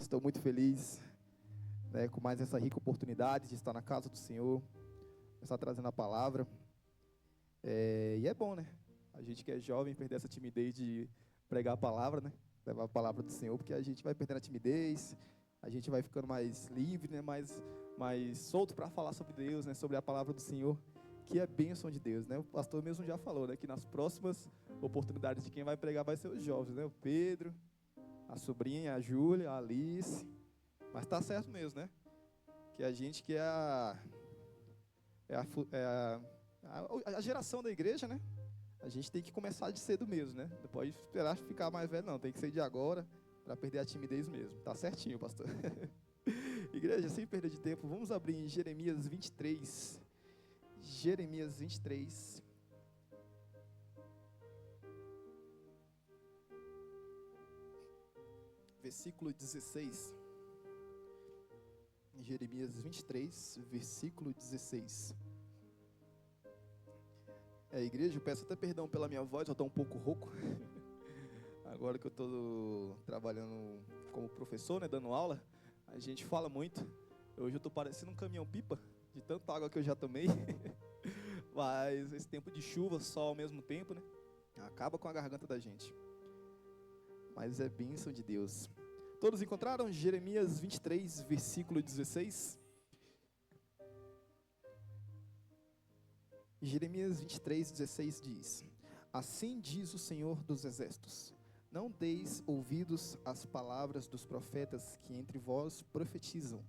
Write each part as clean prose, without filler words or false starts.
Estou muito feliz, né, com mais essa rica oportunidade de estar na casa do Senhor, estar trazendo a palavra. E é bom, né? A gente que é jovem perder essa timidez de pregar a palavra, né? Levar a palavra do Senhor, porque a gente vai perdendo a timidez, a gente vai ficando mais livre, né? Mais solto para falar sobre Deus, né? Sobre a palavra do Senhor, que é bênção de Deus, né? O pastor mesmo já falou, né? Que nas próximas oportunidades de quem vai pregar vai ser os jovens, né? O Pedro, a sobrinha, a Júlia, a Alice. Mas tá certo mesmo, né? Que a gente que é a geração da igreja, né? A gente tem que começar de cedo mesmo, né? Não pode esperar ficar mais velho, não. Tem que ser de agora para perder a timidez mesmo. Tá certinho, pastor. Igreja, sem perder de tempo, vamos abrir em Jeremias 23. Jeremias 23. Versículo 16. Jeremias 23, versículo 16. Igreja, eu peço até perdão pela minha voz, eu estou um pouco rouco. Agora que eu estou trabalhando como professor, né, dando aula, a gente fala muito. Hoje eu estou parecendo um caminhão-pipa, de tanta água que eu já tomei. Mas esse tempo de chuva, sol ao mesmo tempo, né, acaba com a garganta da gente. Mas é bênção de Deus. Todos encontraram Jeremias 23, versículo 16? Jeremias 23, 16 diz: Assim diz o Senhor dos Exércitos: Não deis ouvidos às palavras dos profetas que entre vós profetizam.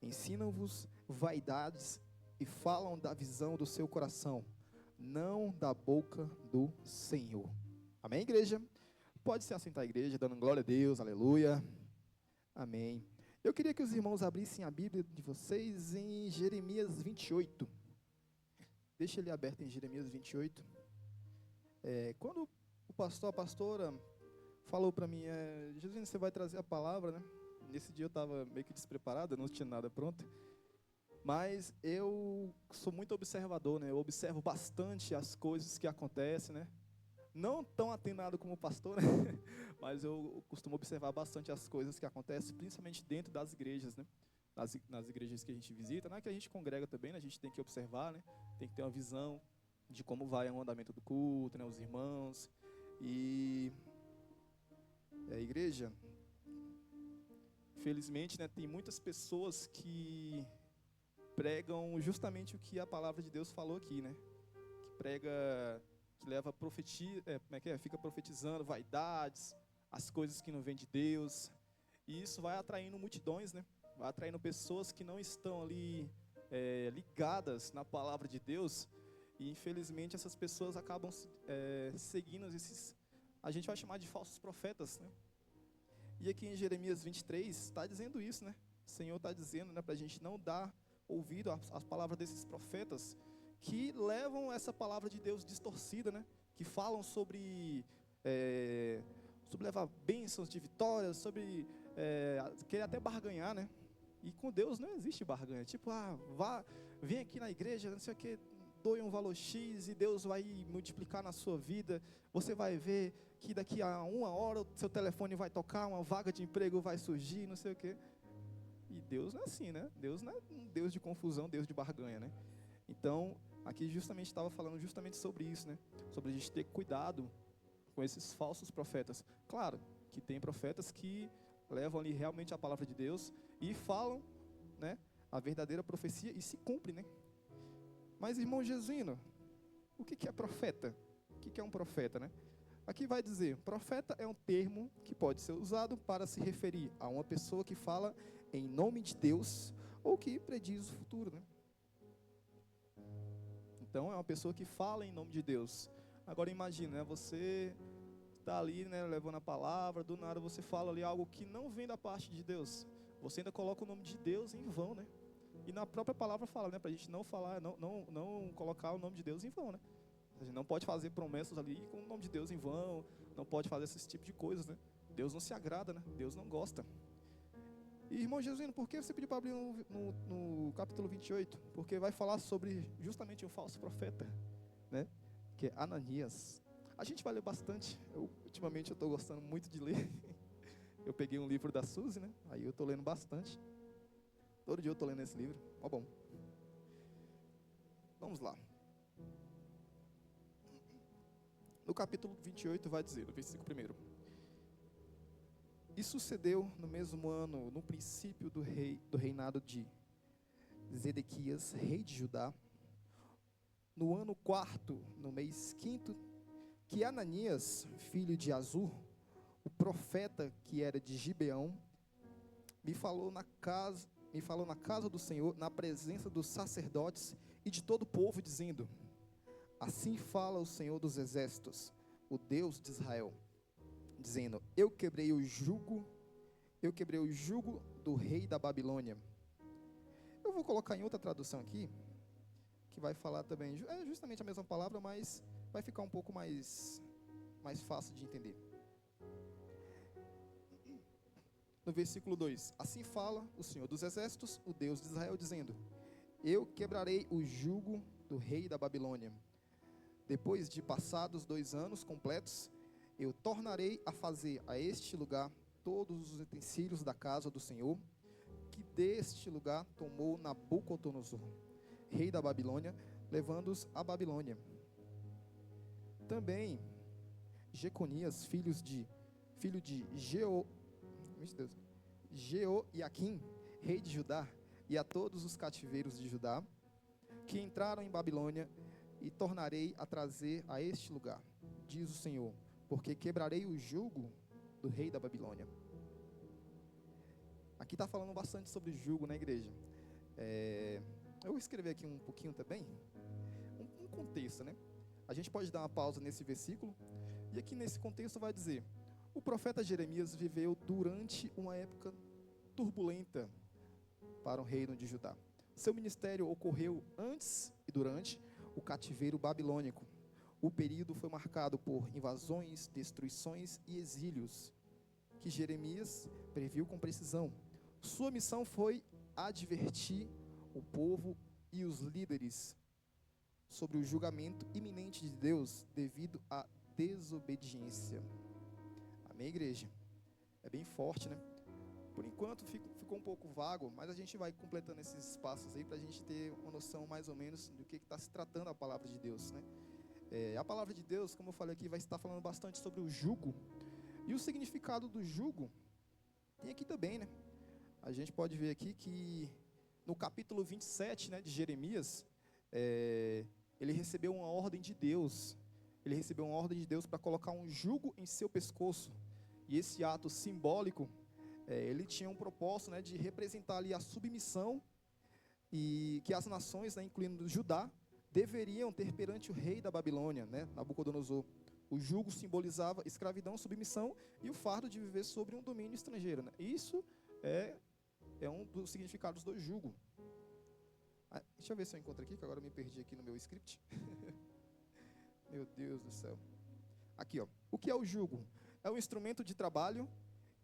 Ensinam-vos vaidades e falam da visão do seu coração, não da boca do Senhor. Amém, igreja? Pode se assentar, igreja, dando glória a Deus, aleluia. Amém. Eu queria que os irmãos abrissem a Bíblia de vocês em Jeremias 28. Deixa ele aberto em Jeremias 28. Quando o pastor, a pastora, falou para mim, Jesus, você vai trazer a palavra, né? Nesse dia eu estava meio que despreparado, eu não tinha nada pronto. Mas eu sou muito observador, né? Eu observo bastante as coisas que acontecem, né? Não tão atenado como o pastor, né? Mas eu costumo observar bastante as coisas que acontecem, principalmente dentro das igrejas, né? Nas igrejas que a gente visita, que a gente congrega também, né? A gente tem que observar, né? Tem que ter uma visão de como vai o andamento do culto, né? Os irmãos. E a igreja, felizmente, né? Tem muitas pessoas que pregam justamente o que a palavra de Deus falou aqui, né? Que prega, que leva profetia, fica profetizando vaidades, as coisas que não vêm de Deus. E isso vai atraindo multidões, né? Vai atraindo pessoas que não estão ali ligadas na palavra de Deus. E infelizmente essas pessoas acabam seguindo esses, a gente vai chamar de falsos profetas, né? E aqui em Jeremias 23 está dizendo isso, né? O Senhor está dizendo, né, para a gente não dar ouvido às palavras desses profetas que levam essa palavra de Deus distorcida, né? Que falam sobre levar bênçãos de vitórias, sobre querer até barganhar, né? E com Deus não existe barganha. Tipo, vem aqui na igreja, não sei o que, doe um valor X e Deus vai multiplicar na sua vida. Você vai ver que daqui a 1 hora o seu telefone vai tocar, uma vaga de emprego vai surgir, não sei o que. E Deus não é assim, né? Deus não é um Deus de confusão, Deus de barganha, né? Então, aqui justamente estava falando justamente sobre isso, né? Sobre a gente ter cuidado com esses falsos profetas. Claro que tem profetas que levam ali realmente a palavra de Deus e falam, né, a verdadeira profecia e se cumpre, né? Mas, irmão Jesuíno, o que é profeta? O que é um profeta, né? Aqui vai dizer, profeta é um termo que pode ser usado para se referir a uma pessoa que fala em nome de Deus ou que prediz o futuro, né? Então, é uma pessoa que fala em nome de Deus. Agora, imagina, né, você está ali, né, levando a palavra, do nada você fala ali algo que não vem da parte de Deus. Você ainda coloca o nome de Deus em vão, né? E na própria palavra fala, né, para a gente não falar, não colocar o nome de Deus em vão, né? A gente não pode fazer promessas ali com o nome de Deus em vão, não pode fazer esse tipo de coisas, né? Deus não se agrada, né? Deus não gosta. E, irmão Jesuíno, por que você pediu para abrir no capítulo 28? Porque vai falar sobre justamente um falso profeta, né? Que é Ananias. A gente vai ler bastante. Ultimamente eu estou gostando muito de ler. Eu peguei um livro da Suzy, né? Aí eu estou lendo bastante. Todo dia eu estou lendo esse livro. Ó, bom. Vamos lá. No capítulo 28 vai dizer, no versículo 1. E sucedeu no mesmo ano, no princípio do reinado de Zedequias, rei de Judá, no ano 4º, no mês 5º, que Ananias, filho de Azur, o profeta que era de Gibeão, me falou na casa do Senhor, na presença dos sacerdotes e de todo o povo, dizendo: assim fala o Senhor dos exércitos, o Deus de Israel, dizendo: eu quebrei o jugo do rei da Babilônia. Eu vou colocar em outra tradução aqui, que vai falar também, é justamente a mesma palavra, mas vai ficar um pouco mais fácil de entender. No versículo 2, assim fala o Senhor dos exércitos, o Deus de Israel, dizendo: eu quebrarei o jugo do rei da Babilônia. Depois de passados 2 anos completos, eu tornarei a fazer a este lugar todos os utensílios da casa do Senhor, que deste lugar tomou Nabucodonosor, rei da Babilônia, levando-os à Babilônia. Também Jeconias, filho de Jeoiaquim, rei de Judá, e a todos os cativeiros de Judá, que entraram em Babilônia, e tornarei a trazer a este lugar, diz o Senhor, porque quebrarei o jugo do rei da Babilônia. Aqui está falando bastante sobre jugo, né, igreja? Eu vou escrever aqui um pouquinho também, um contexto, né? A gente pode dar uma pausa nesse versículo, e aqui nesse contexto vai dizer: o profeta Jeremias viveu durante uma época turbulenta para o reino de Judá. Seu ministério ocorreu antes e durante o cativeiro babilônico. O período foi marcado por invasões, destruições e exílios, que Jeremias previu com precisão. Sua missão foi advertir o povo e os líderes sobre o julgamento iminente de Deus devido à desobediência. Amém, igreja? É bem forte, né? Por enquanto ficou um pouco vago, mas a gente vai completando esses espaços aí para a gente ter uma noção mais ou menos do que está se tratando a palavra de Deus, né? A palavra de Deus, como eu falei aqui, vai estar falando bastante sobre o jugo. E o significado do jugo tem aqui também, né? A gente pode ver aqui que no capítulo 27, né, de Jeremias, ele recebeu uma ordem de Deus. Ele recebeu uma ordem de Deus para colocar um jugo em seu pescoço. E esse ato simbólico, ele tinha um propósito, né, de representar ali a submissão e que as nações, né, incluindo Judá, deveriam ter perante o rei da Babilônia, né, Nabucodonosor. O jugo simbolizava escravidão, submissão e o fardo de viver sobre um domínio estrangeiro, né? Isso é um dos significados do jugo. Deixa eu ver se eu encontro aqui, que agora eu me perdi aqui no meu script. Meu Deus do céu. Aqui, ó. O que é o jugo? É um instrumento de trabalho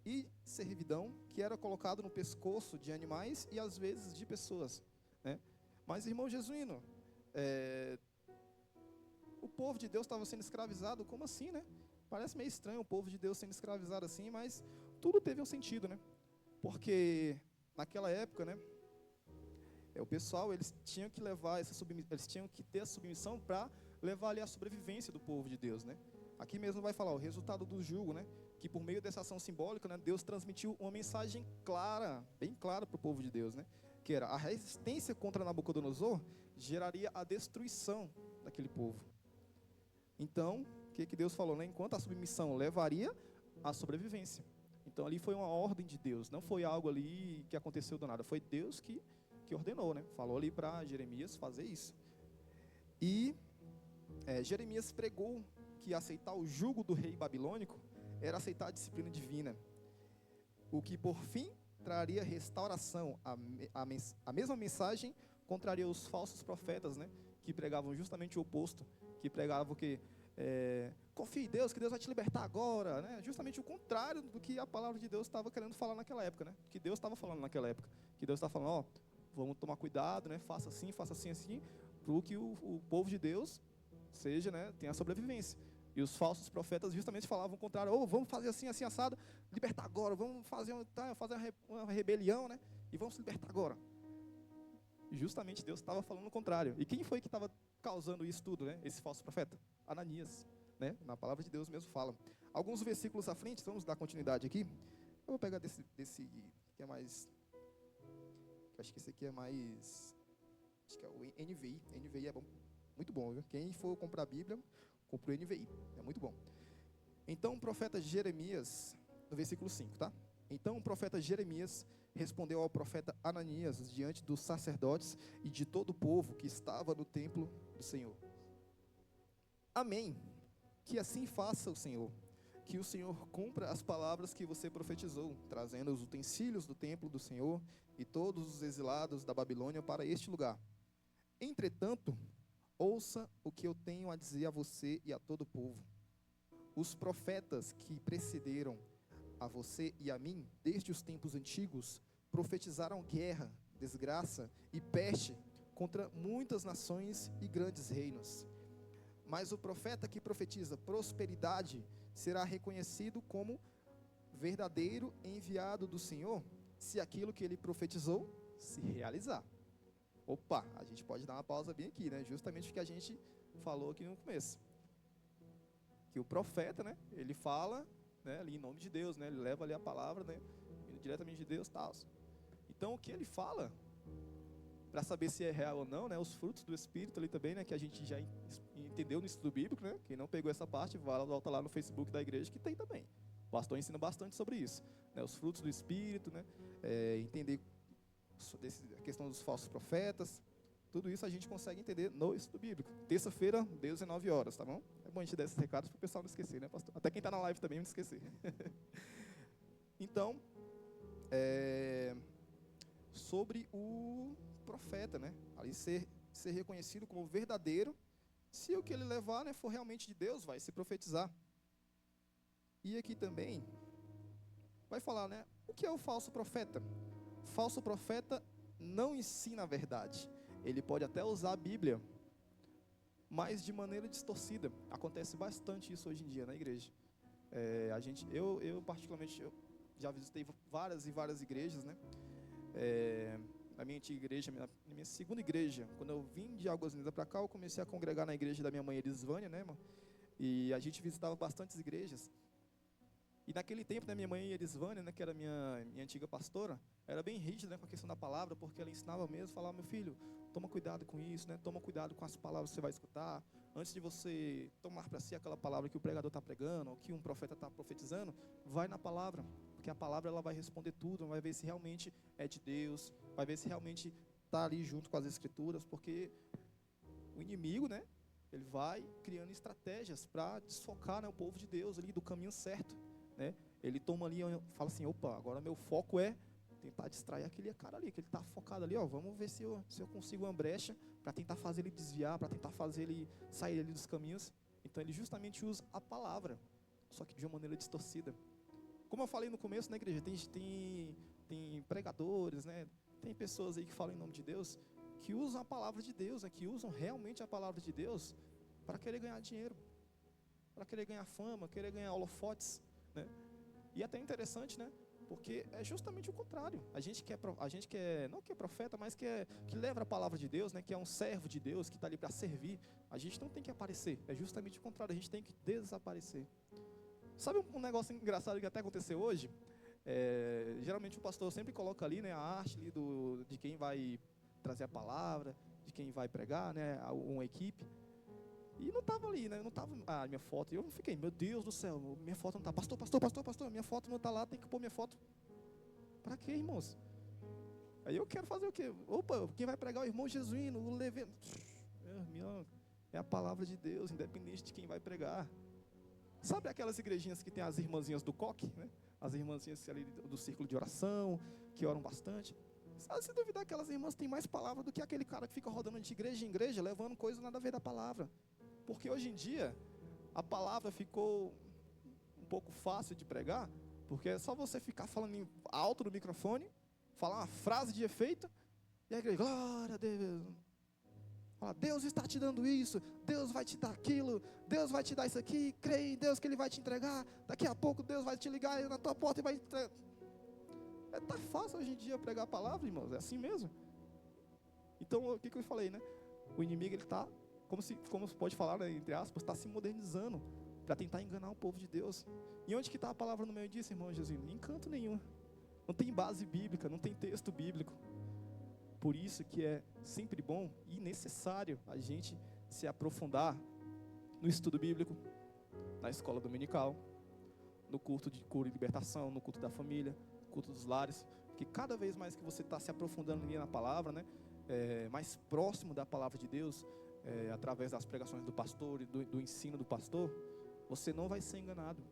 e servidão que era colocado no pescoço de animais e às vezes de pessoas, né? Mas, irmão Jesuíno, o povo de Deus estava sendo escravizado, como assim, né? Parece meio estranho o povo de Deus sendo escravizado assim, mas tudo teve um sentido, né? Porque naquela época, né, o pessoal, eles tinham que levar eles tinham que ter a submissão para levar ali a sobrevivência do povo de Deus, né? Aqui mesmo vai falar o resultado do jugo, né? Que por meio dessa ação simbólica, né, Deus transmitiu uma mensagem clara, bem clara para o povo de Deus, né? Que era a resistência contra Nabucodonosor geraria a destruição daquele povo. Então, o que Deus falou, né? Enquanto a submissão levaria à sobrevivência. Então ali foi uma ordem de Deus, não foi algo ali que aconteceu do nada, foi Deus que ordenou, né? Falou ali para Jeremias fazer isso. E Jeremias pregou que aceitar o jugo do rei babilônico era aceitar a disciplina divina, o que por fim traria restauração. A mesma mensagem contraria os falsos profetas, né? Que pregavam justamente o oposto, que pregavam que confie em Deus, que Deus vai te libertar agora, né? Justamente o contrário do que a palavra de Deus estava querendo falar naquela época, né? Que Deus estava falando naquela época, que Deus estava falando, vamos tomar cuidado, né? Faça assim, assim, para que o povo de Deus seja, né? Tenha sobrevivência. E os falsos profetas justamente falavam o contrário. Vamos fazer assim, assim, assado, libertar agora. Vamos fazer uma rebelião, né? E vamos se libertar agora. E justamente Deus estava falando o contrário. E quem foi que estava causando isso tudo, né? Esse falso profeta? Ananias, né? Na palavra de Deus mesmo fala. Alguns versículos à frente, vamos dar continuidade aqui. Eu vou pegar desse que é mais... Acho que esse aqui é mais... Acho que é o NVI. NVI é bom, muito bom, viu? Quem for comprar a Bíblia, compra o NVI. É muito bom. Então o profeta Jeremias, no versículo 5, tá? Então o profeta Jeremias respondeu ao profeta Ananias diante dos sacerdotes e de todo o povo que estava no templo do Senhor. Amém. Que assim faça o Senhor. Que o Senhor cumpra as palavras que você profetizou, trazendo os utensílios do templo do Senhor e todos os exilados da Babilônia para este lugar. Entretanto, ouça o que eu tenho a dizer a você e a todo o povo. Os profetas que precederam a você e a mim, desde os tempos antigos, profetizaram guerra, desgraça e peste contra muitas nações e grandes reinos. Mas o profeta que profetiza prosperidade será reconhecido como verdadeiro enviado do Senhor, se aquilo que ele profetizou se realizar. Opa, a gente pode dar uma pausa bem aqui, né? Justamente o que a gente falou aqui no começo. Que o profeta, né? Ele fala, né, ali em nome de Deus, né? Ele leva ali a palavra, né? Diretamente de Deus, tal. Então, o que ele fala, para saber se é real ou não, né? Os frutos do Espírito ali também, né? Que a gente já entendeu no estudo bíblico, né? Quem não pegou essa parte, volta lá no Facebook da igreja que tem também. O pastor ensina bastante sobre isso, né? Os frutos do Espírito, né? Entender a questão dos falsos profetas. Tudo isso a gente consegue entender no estudo bíblico. Terça-feira, 19 horas, tá bom? É bom a gente dar esses recados para o pessoal não esquecer, né, pastor? Até quem está na live também não esquecer. Então, sobre o profeta, né? Ali ser reconhecido como verdadeiro, se o que ele levar, né, for realmente de Deus, vai se profetizar. E aqui também vai falar, né? O que é o falso profeta? Falso profeta não ensina a verdade. Ele pode até usar a Bíblia, mas de maneira distorcida. Acontece bastante isso hoje em dia na igreja. Eu particularmente, eu já visitei várias e várias igrejas, né? Na minha antiga igreja, na minha segunda igreja, quando eu vim de Águas Lindas para cá, eu comecei a congregar na igreja da minha mãe Elisvânia, né, irmão? E a gente visitava bastantes igrejas. E naquele tempo, né, minha mãe Elisvânia, né, que era minha antiga pastora, era bem rígida, né, com a questão da palavra, porque ela ensinava mesmo, falava: meu filho, toma cuidado com isso, né, toma cuidado com as palavras que você vai escutar. Antes de você tomar para si aquela palavra que o pregador está pregando, ou que um profeta está profetizando, vai na palavra, porque a palavra ela vai responder tudo, vai ver se realmente é de Deus, vai ver se realmente está ali junto com as escrituras, porque o inimigo, né, ele vai criando estratégias para desfocar, né, o povo de Deus ali do caminho certo. Né? Ele toma ali, fala assim: opa, agora meu foco é tentar distrair aquele cara ali, que ele está focado ali, ó, vamos ver se eu consigo uma brecha para tentar fazer ele desviar, para tentar fazer ele sair ali dos caminhos. Então ele justamente usa a palavra, só que de uma maneira distorcida. Como eu falei no começo, né, igreja, tem pregadores, né, tem pessoas aí que falam em nome de Deus, que usam a palavra de Deus, né, que usam realmente a palavra de Deus para querer ganhar dinheiro, para querer ganhar fama, querer ganhar holofotes, né? E até interessante, né? Porque é justamente o contrário. A gente quer não que é profeta, mas que leva a palavra de Deus, né? Que é um servo de Deus, que está ali para servir. A gente não tem que aparecer. É justamente o contrário. A gente tem que desaparecer. Sabe um negócio engraçado que até aconteceu hoje? Geralmente o pastor sempre coloca ali, né, a arte ali de quem vai trazer a palavra, de quem vai pregar, né? Uma equipe. E não estava ali, né? Não estava minha foto. E eu fiquei: meu Deus do céu, minha foto não está. Pastor, minha foto não está lá, tem que pôr minha foto. Para quê, irmãos? Aí eu quero fazer o quê? Opa, quem vai pregar é o irmão Jesuíno, o Leveno. É a palavra de Deus, independente de quem vai pregar. Sabe aquelas igrejinhas que tem as irmãzinhas do coque, né? As irmãzinhas ali do círculo de oração, que oram bastante. Se duvidar, aquelas irmãs têm mais palavra do que aquele cara que fica rodando de igreja em igreja, levando coisa nada a ver da palavra. Porque hoje em dia, a palavra ficou um pouco fácil de pregar, porque é só você ficar falando alto no microfone, falar uma frase de efeito, e a igreja: glória a Deus. Fala, Deus está te dando isso, Deus vai te dar aquilo, Deus vai te dar isso aqui, creia em Deus que Ele vai te entregar, daqui a pouco Deus vai te ligar na tua porta e vai te entregar. Tá fácil hoje em dia pregar a palavra, irmãos, é assim mesmo. Então, o que eu falei, né? O inimigo, ele está, como se pode falar, né, entre aspas, está se modernizando para tentar enganar o povo de Deus. E onde que está a palavra no meio disso, irmão Jesus? Em canto nenhum. Não tem base bíblica, não tem texto bíblico. Por isso que é sempre bom e necessário a gente se aprofundar no estudo bíblico, na escola dominical, no culto de cura e libertação, no culto da família, no culto dos lares, porque cada vez mais que você está se aprofundando na palavra, né, mais próximo da palavra de Deus, através das pregações do pastor e do ensino do pastor, você não vai ser enganado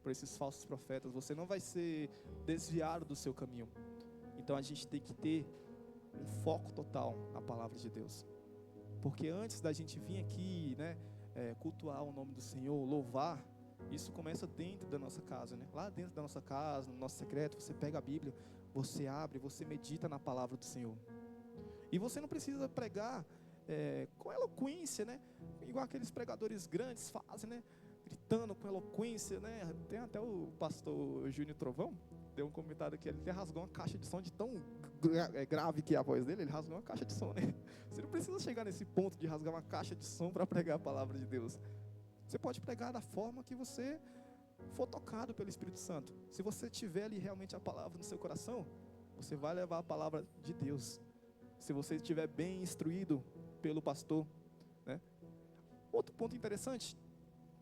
por esses falsos profetas, você não vai ser desviado do seu caminho. Então a gente tem que ter um foco total na palavra de Deus, porque antes da gente vir aqui, né, cultuar o nome do Senhor, louvar, isso começa dentro da nossa casa, né? Lá dentro da nossa casa, no nosso secreto, você pega a Bíblia, você abre, você medita na palavra do Senhor, e você não precisa pregar com eloquência, né, igual aqueles pregadores grandes fazem, né, gritando com eloquência, né? Tem até o pastor Júnior Trovão, deu um comentário que ele até rasgou uma caixa de som de tão grave que é a voz dele, ele rasgou uma caixa de som, né? Você não precisa chegar nesse ponto de rasgar uma caixa de som para pregar a palavra de Deus. Você pode pregar da forma que você for tocado pelo Espírito Santo. Se você tiver ali realmente a palavra no seu coração, você vai levar a palavra de Deus. Se você estiver bem instruído pelo pastor, né? Outro ponto interessante,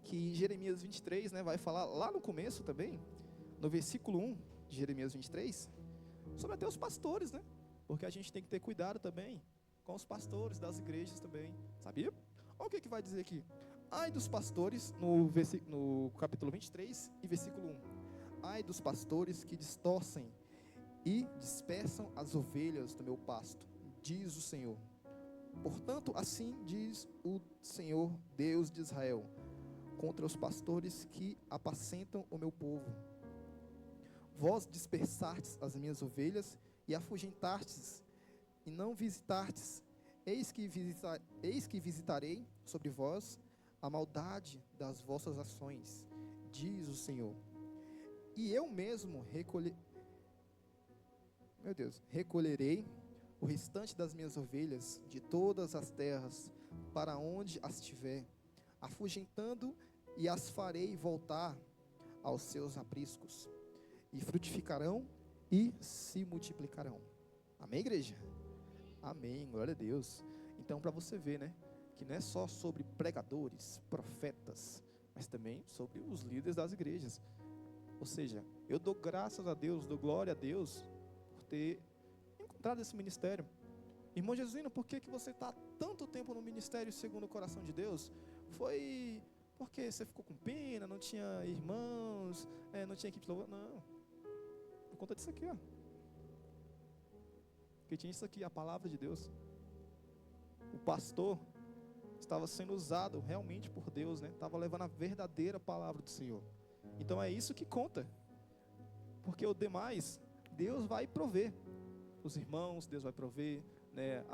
que Jeremias 23, né, vai falar lá no começo também, no versículo 1 de Jeremias 23, sobre até os pastores, né? Porque a gente tem que ter cuidado também com os pastores das igrejas também, sabia? Olha o que vai dizer aqui. Ai dos pastores, no capítulo 23 e versículo 1. Ai dos pastores que distorcem e dispersam as ovelhas do meu pasto, diz o Senhor. Portanto, assim diz o Senhor, Deus de Israel, contra os pastores que apacentam o meu povo. Vós dispersastes as minhas ovelhas e afugentastes e não visitastes. Eis que visitarei sobre vós a maldade das vossas ações, diz o Senhor. E eu mesmo recolherei o restante das minhas ovelhas de todas as terras para onde as tiver, afugentando, e as farei voltar aos seus apriscos, e frutificarão e se multiplicarão. Amém, igreja? Amém, glória a Deus. Então, para você ver, né, que não é só sobre pregadores, profetas, mas também sobre os líderes das igrejas. Ou seja, eu dou graças a Deus, dou glória a Deus por ter encontrado esse ministério. Irmão Jesuíno, por que você está tanto tempo no ministério segundo o coração de Deus? Foi porque você ficou com pena, não tinha irmãos, não tinha equipe de louvor? Não, por conta disso aqui, ó. Porque tinha isso aqui, a palavra de Deus. O pastor estava sendo usado realmente por Deus, né? Estava levando a verdadeira palavra do Senhor. Então é isso que conta, porque o demais Deus vai prover. Os irmãos, Deus vai prover, né?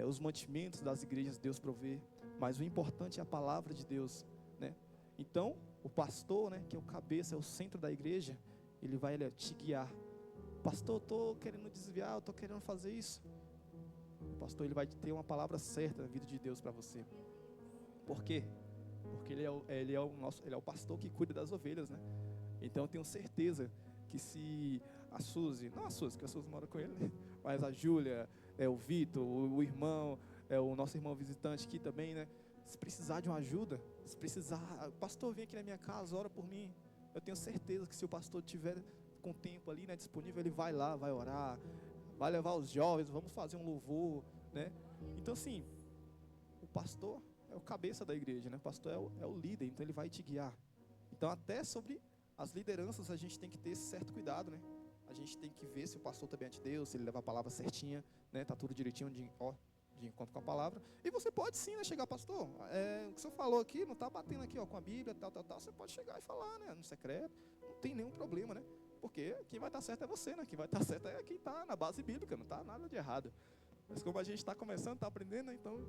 Os mantimentos das igrejas, Deus provê. Mas o importante é a palavra de Deus, né? Então, o pastor, né, que é o cabeça, é o centro da igreja, ele vai te guiar. Pastor, eu estou querendo desviar, eu estou querendo fazer isso. O pastor, ele vai ter uma palavra certa na vida de Deus para você. Por quê? Porque ele é o pastor que cuida das ovelhas, né? Então eu tenho certeza que se a Suzy, não a Suzy, que a Suzy mora com ele, mas a Júlia, o Vitor, o irmão, o nosso irmão visitante aqui também, né? Se precisar de uma ajuda, se precisar, pastor, vem aqui na minha casa, ora por mim. Eu tenho certeza que se o pastor tiver com tempo ali, né, disponível, ele vai lá, vai orar, vai levar os jovens, vamos fazer um louvor, né? Então assim, o pastor é o cabeça da igreja, né? O pastor é o líder, então ele vai te guiar. Então até sobre as lideranças a gente tem que ter esse certo cuidado, né? A gente tem que ver se o pastor também é de Deus, se ele leva a palavra certinha, né? Tá tudo direitinho de encontro com a palavra. E você pode sim, né, chegar, pastor, o que o senhor falou aqui, não está batendo aqui, com a Bíblia, tal, você pode chegar e falar, né, no secreto, não tem nenhum problema, né? Porque quem vai estar certo é você, né? Quem vai estar certo é quem está na base bíblica, não está nada de errado. Mas como a gente está começando, está aprendendo, né? Então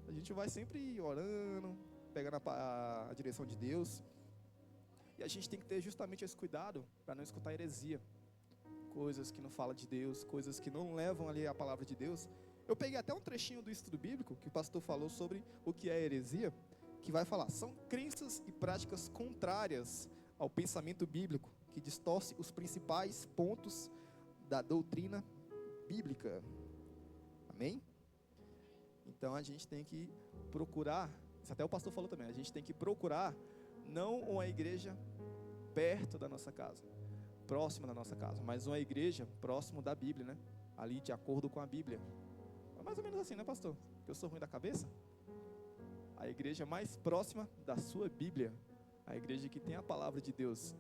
a gente vai sempre orando, pegando a direção de Deus. E a gente tem que ter justamente esse cuidado para não escutar heresia, coisas que não falam de Deus, coisas que não levam ali a palavra de Deus. Eu peguei até um trechinho do estudo bíblico que o pastor falou sobre o que é heresia, que vai falar: são crenças e práticas contrárias ao pensamento bíblico, que distorce os principais pontos da doutrina bíblica. Amém? Então a gente tem que procurar, isso até o pastor falou também, a gente tem que procurar não uma igreja perto da nossa casa, próxima da nossa casa, mas uma igreja próximo da Bíblia, né? Ali de acordo com a Bíblia. É mais ou menos assim, né, pastor? Porque eu sou ruim da cabeça. A igreja mais próxima da sua Bíblia, a igreja que tem a palavra de Deus,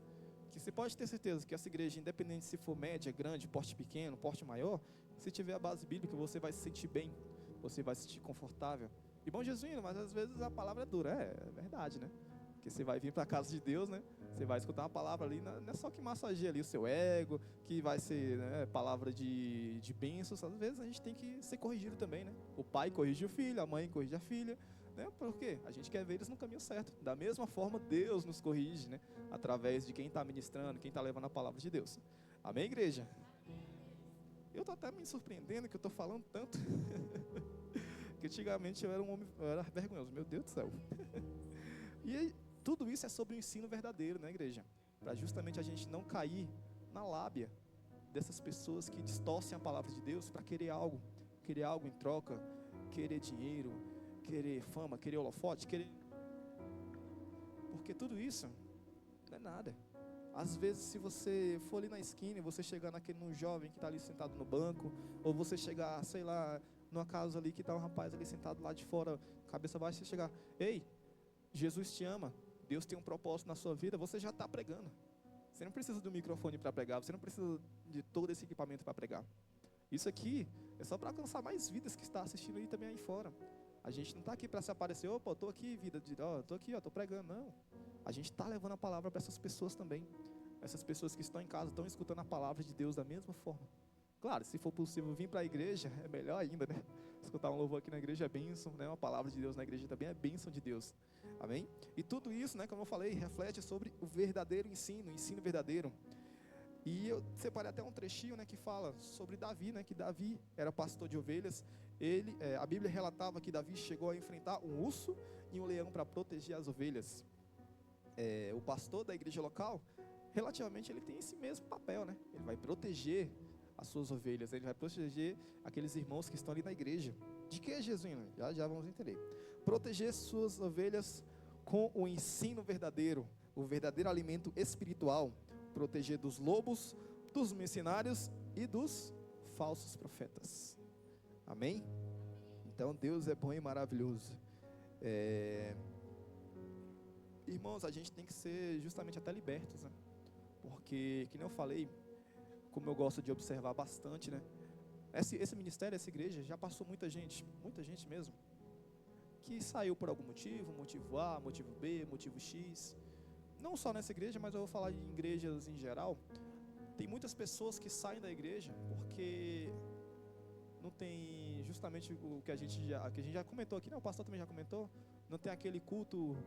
que você pode ter certeza que essa igreja, independente se for média, grande, porte pequeno, porte maior, se tiver a base bíblica, você vai se sentir bem, você vai se sentir confortável. E bom jesuíno, mas às vezes a palavra é dura, é verdade, né? Porque você vai vir para a casa de Deus, né? Você vai escutar uma palavra ali, não é só que massageia ali o seu ego, que vai ser, né, palavra de bênçãos. Às vezes a gente tem que ser corrigido também, né? O pai corrige o filho, a mãe corrige a filha, né? Por quê? A gente quer ver eles no caminho certo. Da mesma forma, Deus nos corrige, né? Através de quem está ministrando, quem está levando a palavra de Deus. Amém, igreja? Eu estou até me surpreendendo que eu estou falando tanto. Que antigamente eu era vergonhoso, meu Deus do céu. E tudo isso é sobre o ensino verdadeiro, né, igreja? Para justamente a gente não cair na lábia dessas pessoas que distorcem a palavra de Deus para querer algo em troca, querer dinheiro, querer fama, querer holofote, porque tudo isso não é nada. Às vezes, se você for ali na esquina e você chegar num jovem que está ali sentado no banco, ou você chegar, sei lá, numa casa ali que está um rapaz ali sentado lá de fora, cabeça baixa, você chegar: ei, Jesus te ama, Deus tem um propósito na sua vida, você já está pregando. Você não precisa do microfone para pregar, você não precisa de todo esse equipamento para pregar. Isso aqui é só para alcançar mais vidas que está assistindo aí também aí fora. A gente não está aqui para se aparecer: opa, eu estou aqui, estou aqui, estou pregando. Não, a gente está levando a palavra para essas pessoas também. Essas pessoas que estão em casa estão escutando a palavra de Deus da mesma forma. Claro, se for possível vir para a igreja, é melhor ainda, né? Escutar um louvor aqui na igreja é bênção, né? Uma palavra de Deus na igreja também é bênção de Deus. Amém? E tudo isso, né, como eu falei, reflete sobre o verdadeiro ensino, o ensino verdadeiro. E eu separei até um trechinho, né, que fala sobre Davi, né, que Davi era pastor de ovelhas. A Bíblia relatava que Davi chegou a enfrentar um urso e um leão para proteger as ovelhas. O pastor da igreja local, relativamente, ele tem esse mesmo papel, né? Ele vai proteger as suas ovelhas, ele vai proteger aqueles irmãos que estão ali na igreja. De que, Jesus? Já vamos entender. Proteger suas ovelhas com o ensino verdadeiro, o verdadeiro alimento espiritual. Proteger dos lobos, dos mercenários e dos falsos profetas. Amém? Então Deus é bom e maravilhoso. Irmãos, a gente tem que ser justamente até libertos, né? Porque, que nem eu falei, como eu gosto de observar bastante, né? Esse ministério, essa igreja, já passou muita gente mesmo, que saiu por algum motivo, motivo A, motivo B, motivo X. Não só nessa igreja, mas eu vou falar em igrejas em geral. Tem muitas pessoas que saem da igreja porque não tem justamente o que a gente já comentou aqui, né? O pastor também já comentou. Não tem aquele culto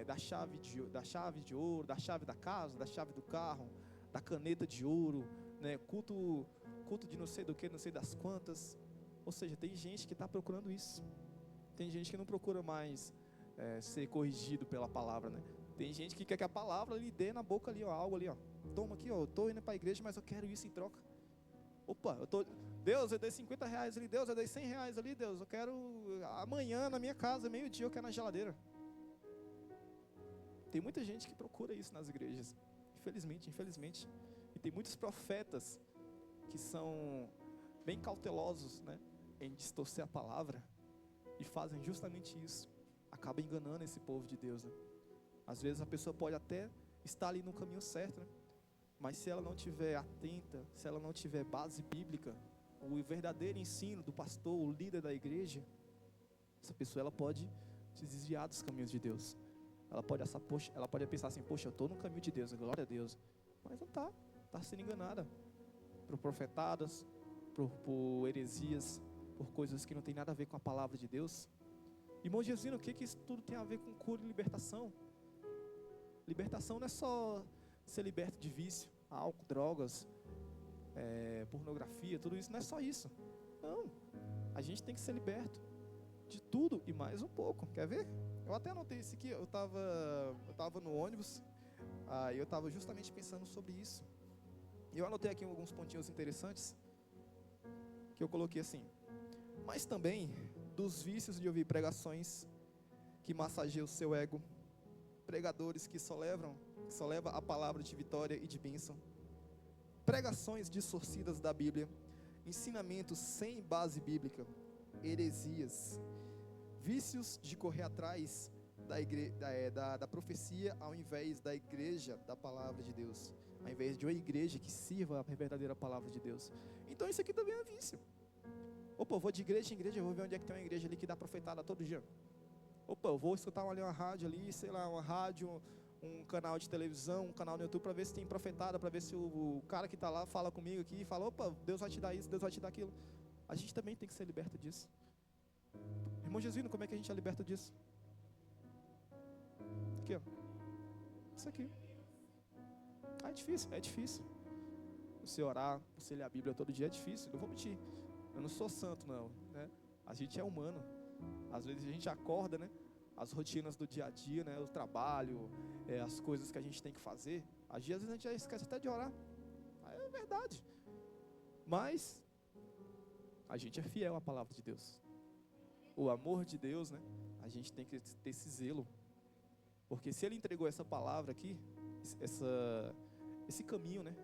da chave de ouro, da chave da casa, da chave do carro, da caneta de ouro, né? Culto de não sei do que, não sei das quantas. Ou seja, tem gente que está procurando isso. Tem gente que não procura mais ser corrigido pela palavra, né? Tem gente que quer que a palavra lhe dê na boca ali, ó, algo ali, ó. Toma aqui, ó, eu estou indo para a igreja, mas eu quero isso em troca. Opa, Deus, eu dei R$50 ali, Deus, eu dei R$100 ali, Deus, eu quero amanhã na minha casa, meio-dia, eu quero na geladeira. Tem muita gente que procura isso nas igrejas, infelizmente. E tem muitos profetas que são bem cautelosos, né, em distorcer a palavra e fazem justamente isso. Acaba enganando esse povo de Deus, né? Às vezes a pessoa pode até estar ali no caminho certo, né? Mas se ela não estiver atenta, se ela não tiver base bíblica, o verdadeiro ensino do pastor, o líder da igreja, essa pessoa ela pode se desviar dos caminhos de Deus. Ela pode pensar assim: poxa, eu estou no caminho de Deus, glória a Deus. Mas não está sendo enganada por profetadas, por heresias, por coisas que não tem nada a ver com a palavra de Deus. Irmão Jesus, o que isso tudo tem a ver com cura e libertação? Libertação não é só ser liberto de vício, álcool, drogas, pornografia, tudo isso, não é só isso. Não, a gente tem que ser liberto de tudo e mais um pouco. Quer ver? Eu até anotei isso aqui, eu tava no ônibus, aí eu estava justamente pensando sobre isso. E eu anotei aqui alguns pontinhos interessantes, que eu coloquei assim: mas também dos vícios de ouvir pregações que massageiam o seu ego, pregadores que só levam a palavra de vitória e de bênção, pregações distorcidas da Bíblia, ensinamentos sem base bíblica, heresias, vícios de correr atrás da profecia ao invés da igreja da palavra de Deus, ao invés de uma igreja que sirva a verdadeira palavra de Deus. Então isso aqui também é vício. Opa, eu vou de igreja em igreja, eu vou ver onde é que tem uma igreja ali que dá profetada todo dia. Opa, eu vou escutar uma rádio ali, sei lá, uma rádio, um canal de televisão, um canal no YouTube, para ver se tem profetada, para ver se o cara que está lá fala comigo aqui e fala: opa, Deus vai te dar isso, Deus vai te dar aquilo. A gente também tem que ser liberto disso. Irmão Jesus, como é que a gente é liberto disso? Aqui, ó. Isso aqui. É difícil, é difícil. Você orar, você ler a Bíblia todo dia é difícil, não vou mentir. Eu não sou santo, não, né? A gente é humano. Às vezes a gente acorda, né? As rotinas do dia a dia, né? O trabalho, as coisas que a gente tem que fazer. Às vezes a gente já esquece até de orar. É verdade. Mas a gente é fiel à palavra de Deus. O amor de Deus, né? A gente tem que ter esse zelo. Porque se Ele entregou essa palavra aqui, esse caminho, né?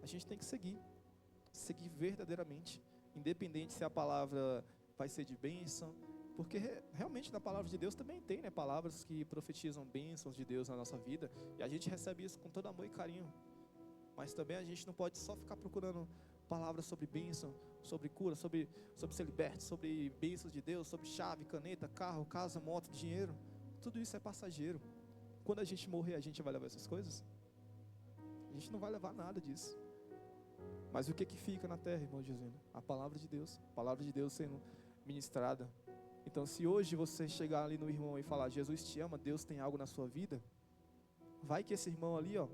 A gente tem que seguir verdadeiramente. Independente se a palavra vai ser de bênção, porque realmente na palavra de Deus também tem, né, palavras que profetizam bênçãos de Deus na nossa vida, e a gente recebe isso com todo amor e carinho. Mas também a gente não pode só ficar procurando palavras sobre bênção, sobre cura, sobre ser liberto, sobre bênçãos de Deus, sobre chave, caneta, carro, casa, moto, dinheiro. Tudo isso é passageiro. Quando a gente morrer, a gente vai levar essas coisas? A gente não vai levar nada disso. Mas o que fica na terra, irmão Jesus? A palavra de Deus. A palavra de Deus sendo ministrada. Então, se hoje você chegar ali no irmão e falar: Jesus te ama, Deus tem algo na sua vida, vai que esse irmão ali, ó,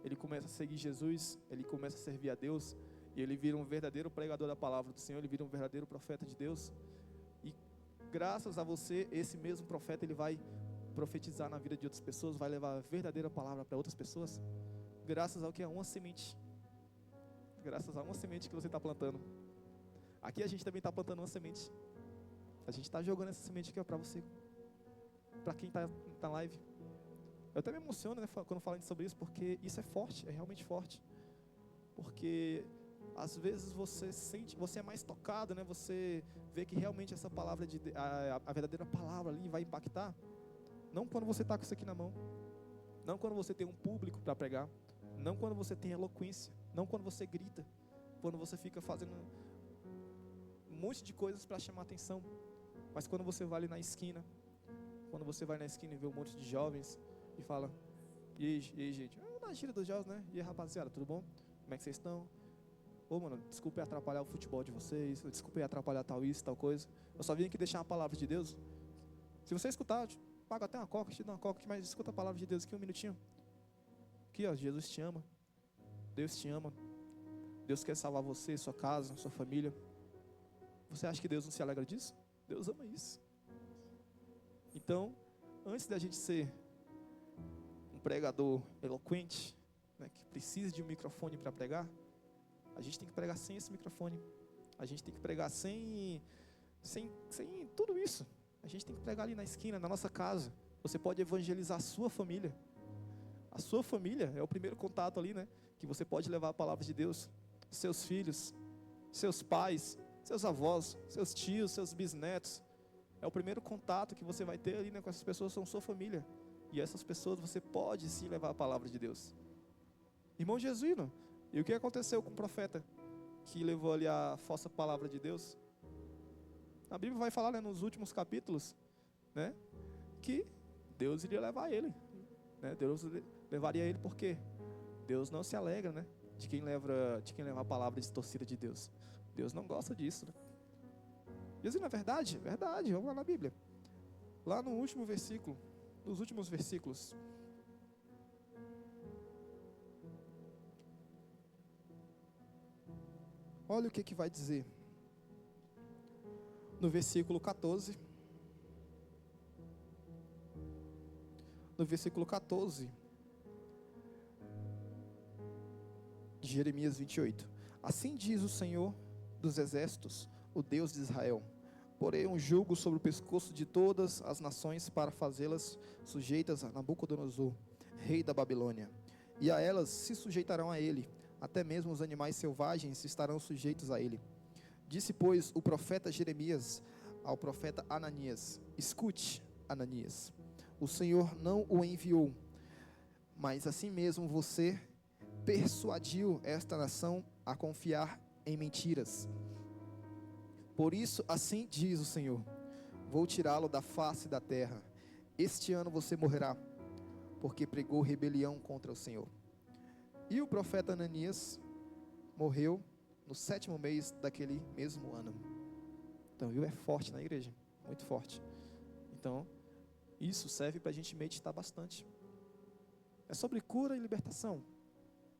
ele começa a seguir Jesus, ele começa a servir a Deus, e ele vira um verdadeiro pregador da palavra do Senhor, ele vira um verdadeiro profeta de Deus. E graças a você, esse mesmo profeta, ele vai profetizar na vida de outras pessoas, vai levar a verdadeira palavra para outras pessoas, graças ao que é uma semente. Graças a uma semente que você está plantando. Aqui a gente também está plantando uma semente. A gente está jogando essa semente aqui para você, para quem está na live. Eu até me emociono, né, quando falo sobre isso, porque isso é forte, é realmente forte. Porque às vezes você sente, você é mais tocado, né? Você vê que realmente essa palavra, a verdadeira palavra ali vai impactar. Não quando você está com isso aqui na mão. Não quando você tem um público para pregar. Não quando você tem eloquência. Não quando você grita. Quando você fica fazendo um monte de coisas para chamar atenção. Mas quando você vai ali na esquina. Quando você vai na esquina e vê um monte de jovens e fala: e aí gente? Na gira dos jovens, né? E aí, rapaziada, tudo bom? Como é que vocês estão? Ô, mano, desculpe atrapalhar o futebol de vocês. Desculpe atrapalhar tal isso, tal coisa. Eu só vim aqui deixar uma palavra de Deus. Se você escutar, paga até uma coca, te dá uma coca, mas escuta a palavra de Deus aqui um minutinho. Aqui, ó, Jesus te ama. Deus te ama. Deus quer salvar você, sua casa, sua família. Você acha que Deus não se alegra disso? Deus ama isso. Então, antes da gente ser um pregador eloquente, né, que precisa de um microfone para pregar, a gente tem que pregar sem esse microfone. A gente tem que pregar sem tudo isso. A gente tem que pregar ali na esquina, na nossa casa. Você pode evangelizar a sua família. A sua família é o primeiro contato ali, né? Que você pode levar a palavra de Deus. Seus filhos, seus pais, seus avós, seus tios, seus bisnetos. É o primeiro contato que você vai ter ali, né, com essas pessoas, são sua família. E essas pessoas você pode sim levar a palavra de Deus. Irmão Jesuíno, e o que aconteceu com o profeta que levou ali a falsa palavra de Deus? A Bíblia vai falar, né, nos últimos capítulos, né, que Deus iria levar ele, né? Deus levaria ele porque Deus não se alegra, né, de quem leva a palavra distorcida de Deus. Deus não gosta disso, né? Jesus, não é verdade? Verdade, vamos lá na Bíblia. Lá no último versículo, nos últimos versículos. Olha o que vai dizer. No versículo 14. No versículo 14 de Jeremias 28. Assim diz o Senhor dos exércitos, o Deus de Israel: porei um jugo sobre o pescoço de todas as nações para fazê-las sujeitas a Nabucodonosor, rei da Babilônia. E a elas se sujeitarão a ele, até mesmo os animais selvagens estarão sujeitos a ele. Disse, pois, o profeta Jeremias ao profeta Ananias: escute, Ananias, o Senhor não o enviou, mas assim mesmo você persuadiu esta nação a confiar em mentiras. Por isso, assim diz o Senhor: vou tirá-lo da face da terra. Este ano você morrerá, porque pregou rebelião contra o Senhor. E o profeta Ananias morreu no 7º mês daquele mesmo ano. Então, viu? É forte na igreja, muito forte. Então, isso serve para a gente meditar bastante. É sobre cura e libertação,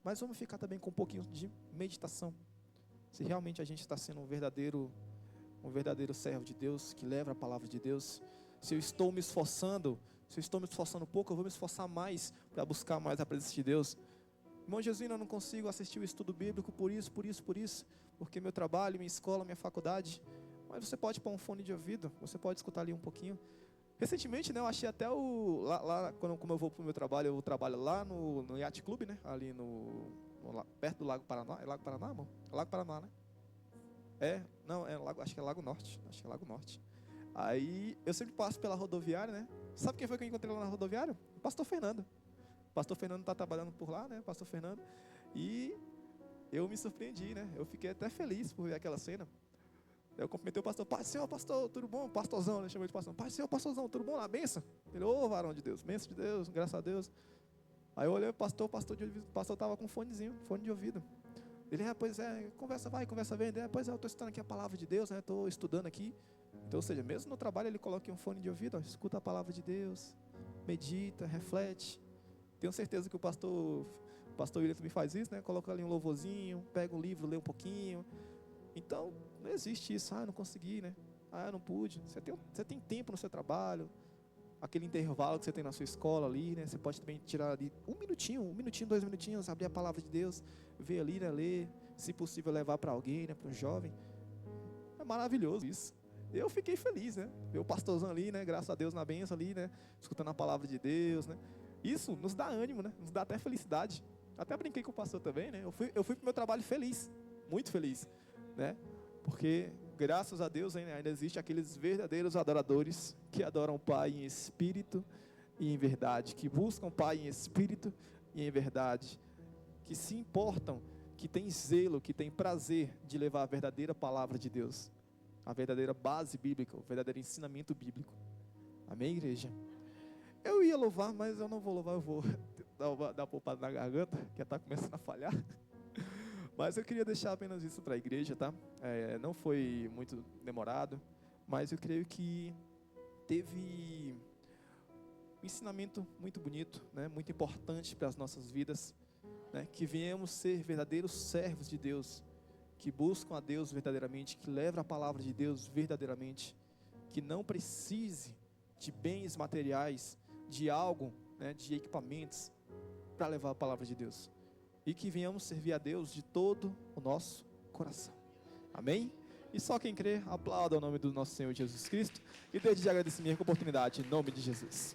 mas vamos ficar também com um pouquinho de meditação. Se realmente a gente está sendo um verdadeiro servo de Deus, que leva a palavra de Deus. Se eu estou me esforçando pouco, eu vou me esforçar mais para buscar mais a presença de Deus. Irmão Jesuíno, eu não consigo assistir o estudo bíblico por isso, porque meu trabalho, minha escola, minha faculdade. Mas você pode pôr um fone de ouvido, você pode escutar ali um pouquinho. Recentemente, né, eu achei até como eu vou para o meu trabalho, eu trabalho lá no Yacht Club, né, ali perto do Lago Paraná. É Lago Paraná, irmão? É Lago Paraná, né? Acho que é Lago Norte. Aí eu sempre passo pela rodoviária, né? Sabe quem foi que eu encontrei lá na rodoviária? O pastor Fernando. O pastor Fernando está trabalhando por lá, né? Pastor Fernando. E eu me surpreendi, né? Eu fiquei até feliz por ver aquela cena. Eu cumprimentei o pastor: Pai do Senhor, pastor, tudo bom? Pastorzão, né? Chamei de pastor: Pai do Senhor, pastorzão, tudo bom? Na benção? Ele: ô, varão de Deus, benção de Deus, graças a Deus. Aí eu olhei o pastor estava com fone de ouvido. Ele: pois é, conversa vai, conversa vem. Pois é, eu estou estudando aqui a palavra de Deus, né? Estou estudando aqui. Então, ou seja, mesmo no trabalho ele coloca um fone de ouvido, escuta a palavra de Deus, medita, reflete. Tenho certeza que o pastor William também faz isso, né? Coloca ali um louvorzinho, pega um livro, lê um pouquinho. Então, não existe isso: não consegui, né? Eu não pude. Você tem tempo no seu trabalho, aquele intervalo que você tem na sua escola ali, né? Você pode também tirar ali um minutinho, 2 minutinhos, abrir a palavra de Deus, ver ali, né? Ler, se possível levar para alguém, né? Para um jovem. É maravilhoso isso. Eu fiquei feliz, né? Ver o pastorzão ali, né? Graças a Deus na bênção ali, né? Escutando a palavra de Deus, né? Isso nos dá ânimo, né? Nos dá até felicidade. Até brinquei com o pastor também, né? Eu fui para o meu trabalho feliz, muito feliz, né? Porque, graças a Deus, ainda existe aqueles verdadeiros adoradores que adoram o Pai em espírito e em verdade, que buscam o Pai em espírito e em verdade, que se importam, que têm zelo, que têm prazer de levar a verdadeira palavra de Deus, a verdadeira base bíblica, o verdadeiro ensinamento bíblico. Amém, igreja? Eu ia louvar, mas eu não vou louvar, eu vou dar uma poupada na garganta, que está começando a falhar. Mas eu queria deixar apenas isso para a igreja, tá? Não foi muito demorado, mas eu creio que teve um ensinamento muito bonito, né? Muito importante para as nossas vidas, né? Que viemos ser verdadeiros servos de Deus, que buscam a Deus verdadeiramente, que levam a palavra de Deus verdadeiramente, que não precise de bens materiais, de algo, né? De equipamentos para levar a palavra de Deus. E que venhamos servir a Deus de todo o nosso coração. Amém? E só quem crê, aplauda o nome do nosso Senhor Jesus Cristo. E desde já agradecimento a oportunidade, em nome de Jesus.